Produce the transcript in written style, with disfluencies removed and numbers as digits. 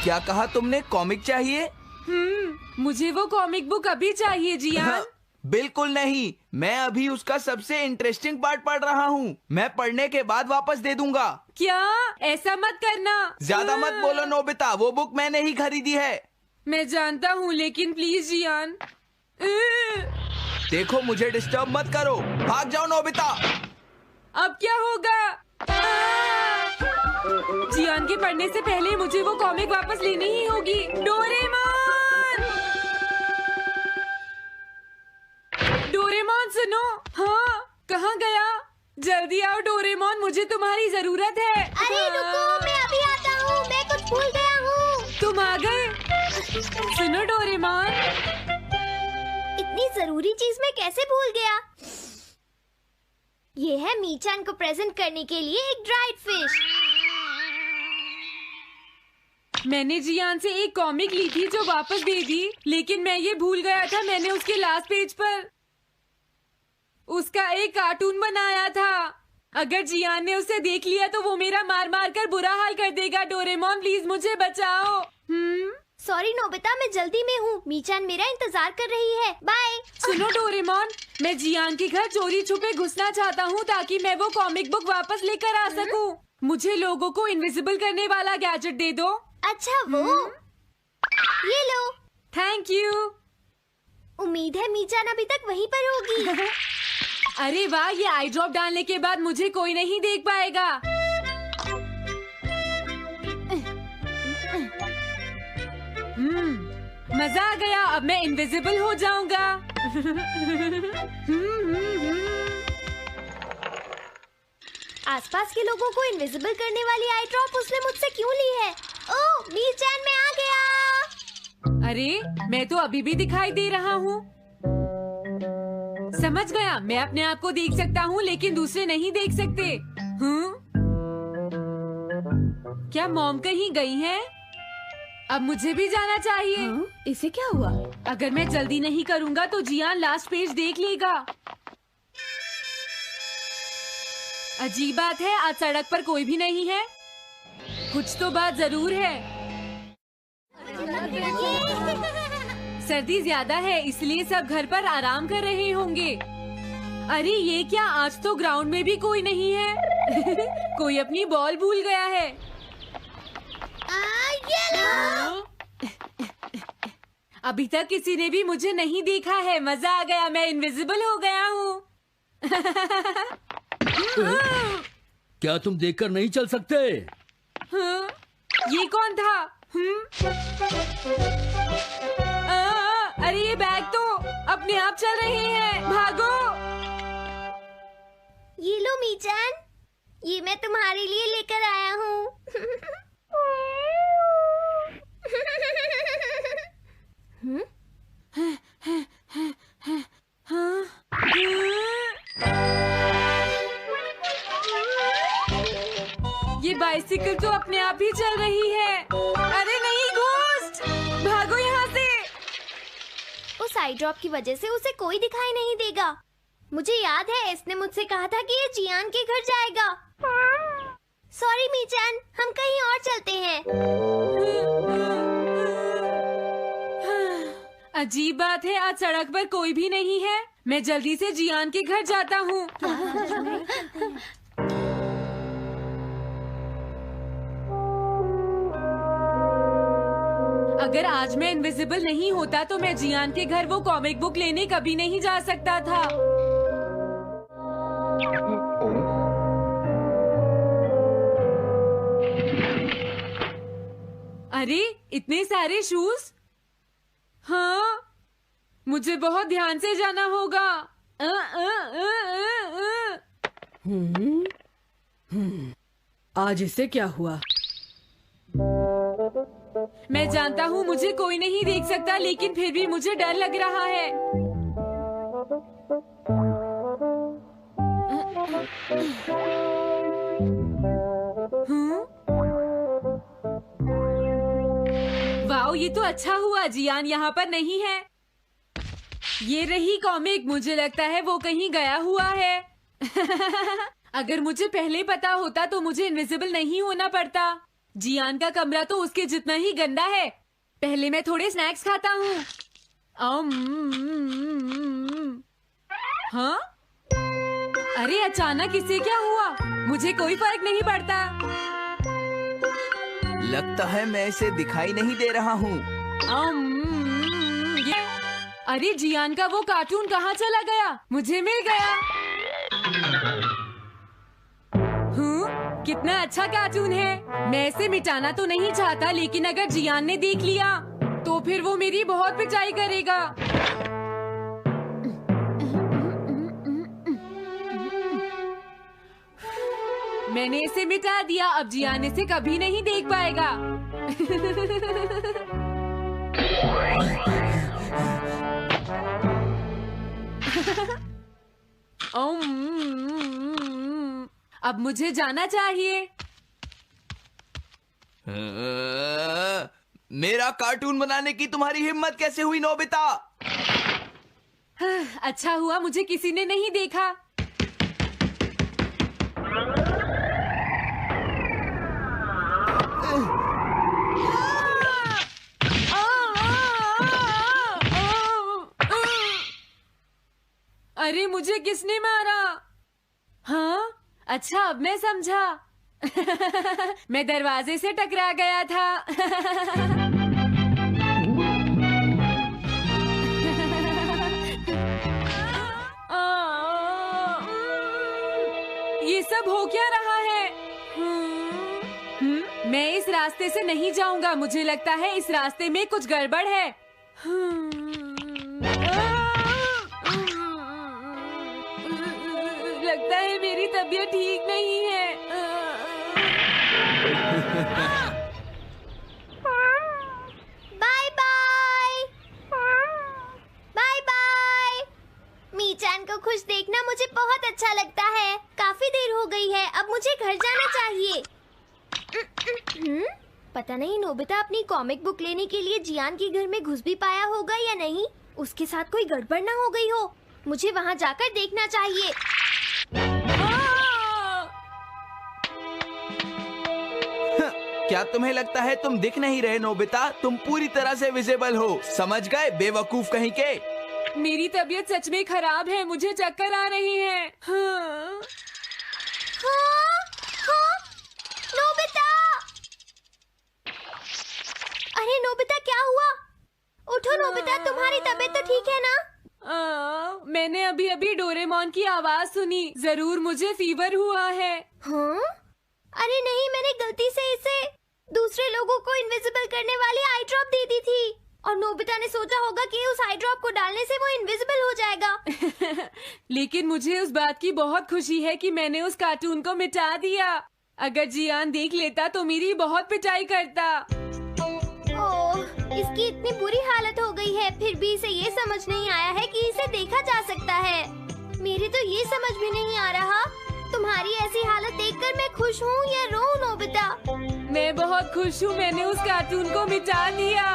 क्या कहा तुमने? कॉमिक चाहिए? मुझे वो कॉमिक बुक अभी चाहिए जियान। बिल्कुल नहीं, मैं अभी उसका सबसे इंटरेस्टिंग पार्ट पढ़ रहा हूँ। मैं पढ़ने के बाद वापस दे दूंगा। क्या? ऐसा मत करना। ज्यादा मत बोलो नोबिता, वो बुक मैंने ही खरीदी है। मैं जानता हूँ, लेकिन प्लीज जियान। देखो, मुझे डिस्टर्ब मत करो। भाग जाओ नोबिता। अब क्या होगा? जियान के पढ़ने से पहले मुझे वो कॉमिक वापस लेनी ही होगी। डोरेमोन! डोरेमोन सुनो। हाँ, कहाँ गया? जल्दी आओ डोरेमोन, मुझे तुम्हारी जरूरत है। अरे रुको, मैं अभी आता हूँ। मैं कुछ भूल गया हूँ। तुम आ गए? सुनो डोरेमोन। इतनी जरूरी चीज मैं कैसे भूल गया? ये है मीचान को प्रेजेंट करने के लिए एक ड्राइड फिश। मैंने जियान से एक कॉमिक ली थी जो वापस दे दी, लेकिन मैं ये भूल गया था मैंने उसके लास्ट पेज पर उसका एक कार्टून बनाया था। अगर जियान ने उसे देख लिया तो वो मेरा मार मार कर बुरा हाल कर देगा। डोरेमोन प्लीज मुझे बचाओ। सॉरी नोबिता, मैं जल्दी में हूँ। मीचान मेरा इंतजार कर रही है। बाय। सुनो डोरेमोन, मैं जियान के घर चोरी छुपे घुसना चाहता हूँ ताकि मैं वो कॉमिक बुक वापस लेकर आ सकूँ। मुझे लोगों को इनविजिबल करने वाला गैजेट दे दो। अच्छा वो ये लो। Thank you. उम्मीद है मीचान अभी तक वहीं पर होगी। अरे वाह, ये आई ड्रॉप डालने के बाद मुझे कोई नहीं देख पाएगा। मजा आ गया, अब मैं इनविजिबल हो जाऊंगा। आसपास के लोगों को इनविजिबल करने वाली आई ड्रॉप उसने मुझसे क्यों ली है? ओह, मीचान मैं आ गया। अरे, मैं तो अभी भी दिखाई दे रहा हूँ। समझ गया, मैं अपने आप को देख सकता हूँ लेकिन दूसरे नहीं देख सकते। क्या मॉम कहीं गई है? अब मुझे भी जाना चाहिए। इसे क्या हुआ? अगर मैं जल्दी नहीं करूँगा तो जियान लास्ट पेज देख लेगा। अजीब बात है, आज सड़क पर कोई भी नहीं है। कुछ तो बात जरूर है। सर्दी ज्यादा है इसलिए सब घर पर आराम कर रहे होंगे। अरे ये क्या, आज तो ग्राउंड में भी कोई नहीं है। कोई अपनी बॉल भूल गया है। अभी तक किसी ने भी मुझे नहीं देखा है। मजा आ गया, मैं इनविजिबल हो गया हूँ। क्या तुम देखकर नहीं चल सकते? ये कौन था? अरे ये बैग तो अपने आप चल रहे हैं। भागो। ये लो मीचान, ये मैं तुम्हारे लिए लेकर आया हूँ। ये बाइसिकल तो अपने आप ही चल रही है। अरे नहीं, घोस्ट! भागो यहाँ से। उस आई ड्रॉप की वजह से उसे कोई दिखाई नहीं देगा। मुझे याद है इसने मुझसे कहा था कि ये जियान के घर जाएगा। सॉरी मीचान, हम कहीं और चलते हैं। अजीब बात है, आज सड़क पर कोई भी नहीं है। मैं जल्दी से जियान के घर जाता हूँ। अगर आज मैं इनविजिबल नहीं होता तो मैं जियान के घर वो कॉमिक बुक लेने कभी नहीं जा सकता था। अरे इतने सारे शूज। हाँ, मुझे बहुत ध्यान से जाना होगा। आज इसे क्या हुआ? मैं जानता हूँ मुझे कोई नहीं देख सकता, लेकिन फिर भी मुझे डर लग रहा है। वाओ, ये तो अच्छा हुआ जियान यहाँ पर नहीं है। ये रही कॉमिक, मुझे लगता है वो कहीं गया हुआ है। अगर मुझे पहले पता होता तो मुझे इनविजिबल नहीं होना पड़ता। जियान का कमरा तो उसके जितना ही गंदा है। पहले मैं थोड़े स्नैक्स खाता हूँ। हाँ? अरे अचानक इसे क्या हुआ? मुझे कोई फर्क नहीं पड़ता। लगता है मैं इसे दिखाई नहीं दे रहा हूँ। अरे जियान का वो कार्टून कहाँ चला गया? मुझे मिल गया। कितना अच्छा कार्टून है। मैं इसे मिटाना तो नहीं चाहता, लेकिन अगर जियान ने देख लिया तो फिर वो मेरी बहुत पिटाई करेगा। मैंने इसे मिटा दिया। अब जियान इसे कभी नहीं देख पाएगा। अब मुझे जाना चाहिए। मेरा कार्टून बनाने की तुम्हारी हिम्मत कैसे हुई नोबिता? अच्छा हुआ मुझे किसी ने नहीं देखा। अरे मुझे किसने मारा? हाँ, अच्छा अब मैं समझा। मैं दरवाजे से टकरा गया था। ये सब हो क्या रहा है? मैं इस रास्ते से नहीं जाऊंगा। मुझे लगता है इस रास्ते में कुछ गड़बड़ है। लगता है मेरी तबीयत ठीक नहीं है। Bye bye. Bye bye. मीचान को खुश देखना मुझे बहुत अच्छा लगता है। काफी देर हो गई है, अब मुझे घर जाना चाहिए। पता नहीं नोबिता अपनी कॉमिक बुक लेने के लिए जियान के घर में घुस भी पाया होगा या नहीं। उसके साथ कोई गड़बड़ ना हो गई हो। मुझे वहाँ जाकर देखना चाहिए। क्या तुम्हें लगता है तुम दिख नहीं रहे नोबिता? तुम पूरी तरह से विजिबल हो। समझ गए बेवकूफ कहीं के। मेरी तबीयत सच में खराब है। मुझे चक्कर आ रही है। हाँ। नोबिता! अरे नोबिता क्या हुआ? उठो नोबिता, तुम्हारी तबीयत तो ठीक है ना? मैंने अभी अभी डोरेमोन की आवाज सुनी। जरूर मुझे फीवर हुआ है। हाँ? अरे नहीं, मैंने गलती से इसे दूसरे लोगों को इनविजिबल करने वाली आई ड्रॉप दे दी थी और नोबिता ने सोचा होगा कि उस आई ड्रॉप को डालने से वो इनविजिबल हो जाएगा। लेकिन मुझे उस बात की बहुत खुशी है कि मैंने उस कार्टून को मिटा दिया। अगर जियान देख लेता तो मेरी बहुत पिटाई करता। ओह, इसकी इतनी बुरी हालत हो गई है, फिर भी इसे ये समझ नहीं आया है कि इसे देखा जा सकता है। मेरे तो ये समझ भी नहीं आ रहा। तुम्हारी ऐसी हालत देखकर मैं खुश हूँ या रोऊं नोबिता? मैं बहुत खुश हूँ। मैंने उस कार्टून को मिटा दिया।